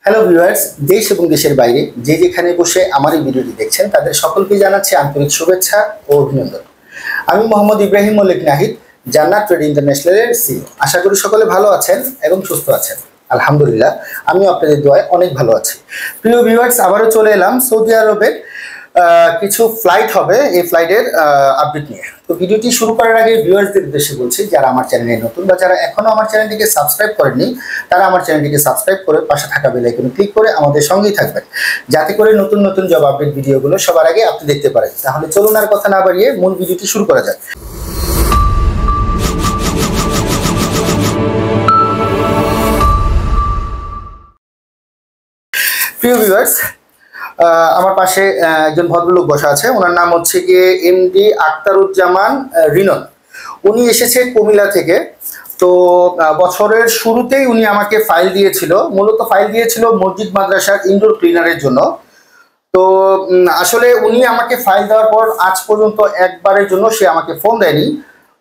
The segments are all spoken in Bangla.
হ্যালো ভিউয়ার্স, দেশ এবং দেশের বাইরে যে যেখানে বসে আমার এই ভিডিওটি দেখছেন তাদের সকলকে জানাচ্ছি আন্তরিক শুভেচ্ছা ও অভিনন্দন। আমি মোহাম্মদ ইব্রাহিম মল্লিক নাহিদ, জান্নাত ট্রেড ইন্টারন্যাশনালের সিইও। আশা করি সকলে ভালো আছেন এবং সুস্থ আছেন। আলহামদুলিল্লাহ, আমিও আপনাদের দোয়ায় অনেক ভালো আছি। প্রিয় ভিউয়ার্স, আবারও চলে এলাম সৌদি আরবের কিছু ফ্লাইট হবে, এই ফ্লাইটের আপডেট নিয়ে। তো ভিডিওটি শুরু করার আগে ভিউয়ার্সদের উদ্দেশ্যে বলছি, যারা আমার চ্যানেলে নতুন বা যারা এখনো আমার চ্যানেলটিকে সাবস্ক্রাইব করেননি, তারা আমার চ্যানেলটিকে সাবস্ক্রাইব করে পাশে থাকা বেল আইকনে ক্লিক করে আমাদের সঙ্গেই থাকবেন, যাতে করে নতুন নতুন জব আপডেট ভিডিওগুলো সবার আগে আপনি দেখতে পারেন। তাহলে চলুন আর কথা না বাড়িয়ে মূল ভিডিওটি শুরু করা যাক। প্রিয় ভিউয়ার্স, আমার পাশে একজন ভদ্রলোক বসা আছে, ওনার নাম হচ্ছে গিয়ে এমডি আখতারুজ্জামান রিনন। উনি এসেছে কুমিল্লা থেকে। তো বছরের শুরুতেই উনি আমাকে ফাইল দিয়েছিল, মূলত ফাইল দিয়েছিল মসজিদ মাদ্রাসার ইনডোর ক্লিনারের জন্য। তো আসলে উনি আমাকে ফাইল দেওয়ার পর আজ পর্যন্ত একবারের জন্য সে আমাকে ফোন দেয়নি।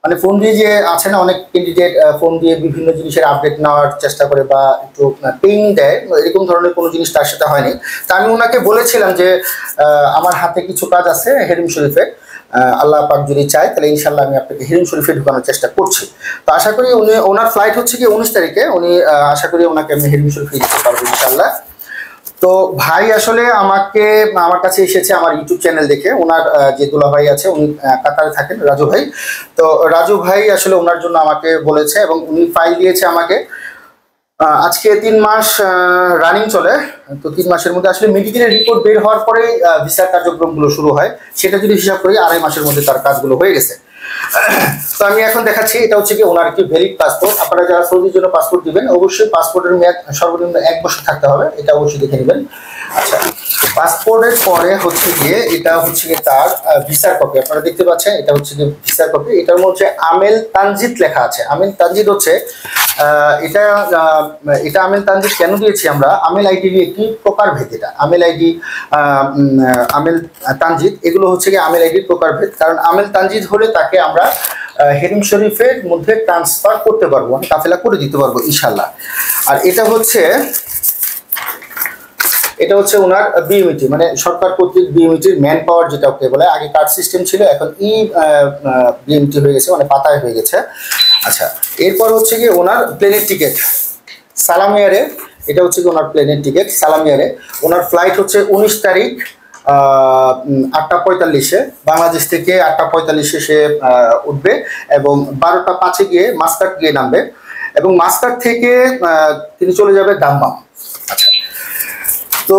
মানে ফোন দিয়ে যে আছে না, অনেক ক্যান্ডিডেট ফোন দিয়ে বিভিন্ন জিনিসের আপডেট নেওয়ার চেষ্টা করে বা একটু পেইং দেয়, এরকম ধরনের কোনো জিনিস তার সাথে হয়নি। তা আমি ওনাকে বলেছিলাম যে আমার হাতে কিছু কাজ আছে হেরিম শরীফের, আল্লাহ পাক যদি চায় তাহলে ইনশাল্লাহ আমি আপনাকে হেরিম শরীফে ঢুকানোর চেষ্টা করছি। তো আশা করি ওনার ফ্লাইট হচ্ছে কি 19 তারিখে, উনি আশা করি ওনাকে আমি হেরিম শরীফে দিতে পারবো ইনশাল্লাহ। তো ভাই আসলে আমার কাছে এসেছে আমার ইউটিউব চ্যানেল দেখে। ওনার যে দুলা ভাই আছে, উনি কাতারে থাকেন, রাজু ভাই। তো রাজু ভাই আসলে ওনার জন্য আমাকে বলেছে এবং উনি ফাইল দিয়েছে আমাকে। আজকে 3 মাস রানিং চলে। তো 3 মাসের মধ্যে আসলে মেডিকেলের রিপোর্ট বের হওয়ার পরে ভিসার কার্যক্রমগুলো শুরু হয়। সেটা যদি হিসাব করি 2.5 মাসের মধ্যে তার কাজগুলো হয়ে গেছে। তো আমি এখন দেখাচ্ছি, এটা হচ্ছে কি ওনার একটি ভ্যালিড পাসপোর্ট। আপনারা যারা সৌদির জন্য পাসপোর্ট দিবেন, অবশ্যই পাসপোর্টের মেয়াদ সর্বনিম্ন 1 বছর থাকতে হবে, এটা অবশ্যই দেখে নেবেন। আচ্ছা, পাসপোর্টের পরে হচ্ছে গিয়ে এটা হচ্ছে গিয়ে তার ভিসার কপি। আপনারা দেখতে পাচ্ছেন, এটা হচ্ছে গিয়ে ভিসার কপি। এটার মধ্যে আমেল তানজিদ লেখা আছে। আমেল তানজিদ হচ্ছে এটা আমেল তানজিদ কেন দিয়েছি আমরা? আমেল আইডির একটি প্রকারভেদ। এটা আমেল আইডি, আমেল তানজিদ, এগুলো হচ্ছে গিয়ে আমেল আইডির প্রকারভেদ। কারণ আমেল তানজিদ হলে তাকে আমরা হেরিম শরীফের মধ্যে ট্রান্সফার করতে পারবো, কাফেলা করে দিতে পারবো ইনশাল্লাহ। আর এটা হচ্ছে ওনার বিএমইটি, মানে সরকার কর্তৃক বিএমইটির ম্যান পাওয়ার, যেটা ওকে বলে। আগে কার্ড সিস্টেম ছিল, এখন বিএমইটি হয়ে গেছে, মানে পাতায় হয়ে গেছে। আচ্ছা, এরপর হচ্ছে কি ওনার প্লেনের টিকিট সালাম এয়ারে। এটা হচ্ছে কি ওনার প্লেনের টিকিট সালাম এয়ারে। ওনার ফ্লাইট হচ্ছে 19 তারিখ 8:45-এ, বাংলাদেশ থেকে 8:45-এ সে উঠবে এবং 12:05-এ গিয়ে মাস্কাট গিয়ে নামবে এবং মাস্কাট থেকে তিনি চলে যাবে দাম্মাম। আচ্ছা, তো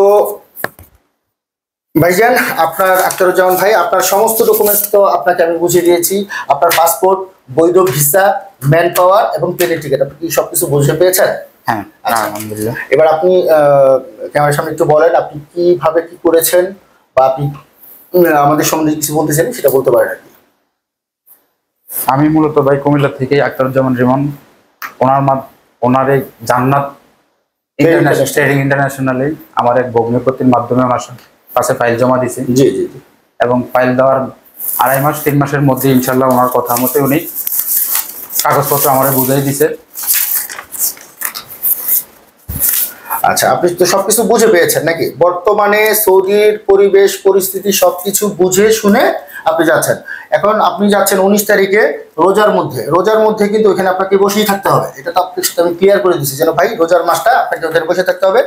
ভাইজান, আপনার আখতারুজ্জামান ভাই, আপনার সমস্ত ডকুমেন্টস তো আপনাকে আমি বুঝিয়ে দিয়েছি। আপনার পাসপোর্ট, বৈধ ভিসা, ম্যান পাওয়ার এবং প্লেনের টিকিট, আপনি কি সবকিছু বুঝে পেয়েছেন? হ্যাঁ, আচ্ছা, আলহামদুলিল্লাহ। এবার আপনি ক্যামেরার সামনে একটু বলেন, আপনি কিভাবে কি করেছেন বা আপনি আমাদের সম্বন্ধে কিছু বলতে চান সেটা বলতে পারেন আর কি। আমি মূলত ভাই কুমিল্লা থেকে আখতারুজ্জামান রিমন, ওনার এই জান্নাত ট্রেডিং ইন্টারন্যাশনালে আমার এক ভগ্নিপতির মাধ্যমে আমার কাছে ফাইল জমা দিয়েছে। জি জি জি। এবং ফাইল দেওয়ার 2.5 মাস 3 মাসের মধ্যে ইনশাল্লাহ ওনার কথা মতে উনি কাগজপত্র আমার বুঝাই দিছে। আচ্ছা, আপনি তো সবকিছু বুঝে পেয়েছেন নাকি? বর্তমানে সৌদির পরিবেশ পরিস্থিতি সবকিছু বুঝে শুনে আপনি যাচ্ছেন। এখন আপনি যাচ্ছেন 19 তারিখে রোজার মধ্যে কিন্তু ওখানে আপনাকে বসেই থাকতে হবে। এটা তো আপনার সাথে আমি ক্লিয়ার করে দিচ্ছি, যেন ভাই রোজার মাসটা আপনাকে ওখানে বসে থাকতে হবে।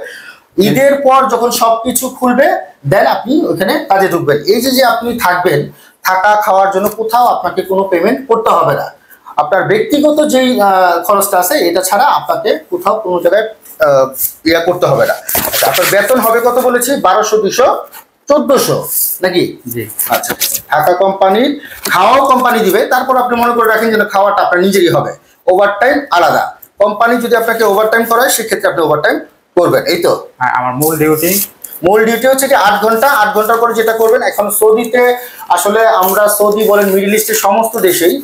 ঈদের পর যখন সবকিছু খুলবে দেন আপনি ওখানে কাজে ঢুকবেন। এই যে আপনি থাকবেন, থাকা খাওয়ার জন্য কোথাও আপনাকে কোনো পেমেন্ট করতে হবে না। আপনার ব্যক্তিগত যেই খরচটা আছে এটা ছাড়া আপনাকে কোথাও কোনো জায়গায় ইয়া করতে হবে না। আচ্ছা, আপনার বেতন হবে কত বলেছি? 1200, 200, 1400 নাকি? জি। আচ্ছা, থাকা কোম্পানির, খাওয়াও কোম্পানি দিবে। তারপর আপনি মনে করে রাখেন যেন খাওয়াটা আপনার নিজেরই হবে। ওভারটাইম আলাদা, কোম্পানি যদি আপনাকে ওভারটাইম করায় সেক্ষেত্রে আপনি ওভারটাইম করবেন। এই তো আমার মূল ডিউটি হচ্ছে কি 8 ঘন্টা। 8 ঘন্টার পরে যেটা করবেন, এখন সৌদিতে আসলে আমরা সৌদি বলেন, মিডল ইস্টের সমস্ত দেশেই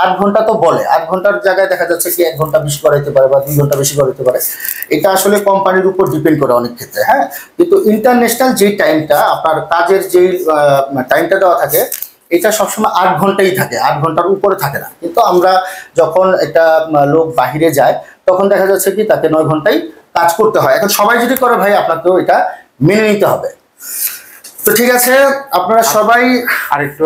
8 ঘন্টা তো বলে। 8 ঘন্টার জায়গায় দেখা যাচ্ছে কি 1 ঘন্টা বেশি করাইতে পারে বা 2 ঘন্টা বেশি করাইতে পারে। এটা আসলে কোম্পানির উপর ডিপেন্ড করে অনেক ক্ষেত্রে। হ্যাঁ, কিন্তু ইন্টারন্যাশনাল যেই টাইমটা, আপনার কাজের যেই টাইমটা দেওয়া থাকে, এটা সবসময় 8 ঘন্টাই থাকে, 8 ঘন্টার উপরে থাকে না। কিন্তু আমরা যখন একটা লোক বাহিরে যায় তখন দেখা যাচ্ছে কি তাকে 9 ঘন্টাই কাজ করতে হয়। এখন সবাই যদি করে ভাই আপনাকেও এটা মেনে নিতে হবে। তো ঠিক আছে, আপনারা সবাই আরেকটু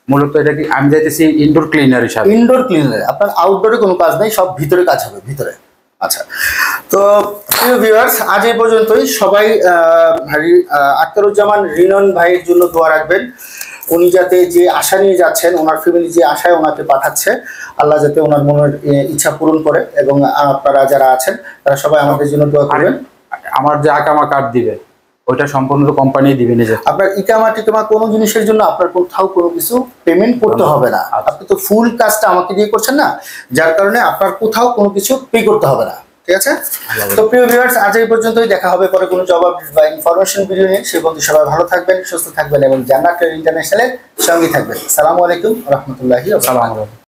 মূলত এটা কি আমি যাইতেছি ইনডোর ক্লিনার হিসাবে। ইনডোর ক্লিনার, আপনার আউটডোরে কোনো কাজ নেই, সব ভিতরে কাজ হবে, ভিতরে। আচ্ছা, তো প্রিয় ভিউয়ার্স, আজ এই পর্যন্তই। সবাই আখতারুজ্জামান রিনন ভাইয়ের জন্য দোয়া রাখবেন। উনি যাতে যে আশা নিয়ে যাচ্ছেন, ওনার ফ্যামিলি যে আশায় ওনাকে পাঠাচ্ছে, আল্লাহ যাতে ওনার মনের ইচ্ছা পূরণ করে, এবং আপনারা যারা আছেন তারা সবাই আমাদের জন্য দোয়া করবেন। আমার যে আকামা কার্ড দিবে ওইটা সম্পূর্ণ কোম্পানি দিবে নিজে। আপনার ইকামা টিকামা কোনো জিনিসের জন্য আপনার কোথাও কোনো কিছু পেমেন্ট করতে হবে না। আপনি তো ফুল কাজটা আমাকে দিয়ে করছেন না, যার কারণে আপনার কোথাও কোনো কিছু পে করতে হবে না। ঠিক আছে, তো প্রিয় ভিউয়ার্স, আজ এই পর্যন্তই। দেখা হবে পরে কোনো জবাব বা ইনফরমেশন ভিডিও নিয়ে। সে পর্যন্ত সবাই ভালো থাকবেন, সুস্থ থাকবেন এবং জান্নাত ট্রেড ইন্টারন্যাশনালের সঙ্গী থাকবেন। আসসালামু আলাইকুম ওয়া রাহমাতুল্লাহি ওয়া বারাকাতুহু।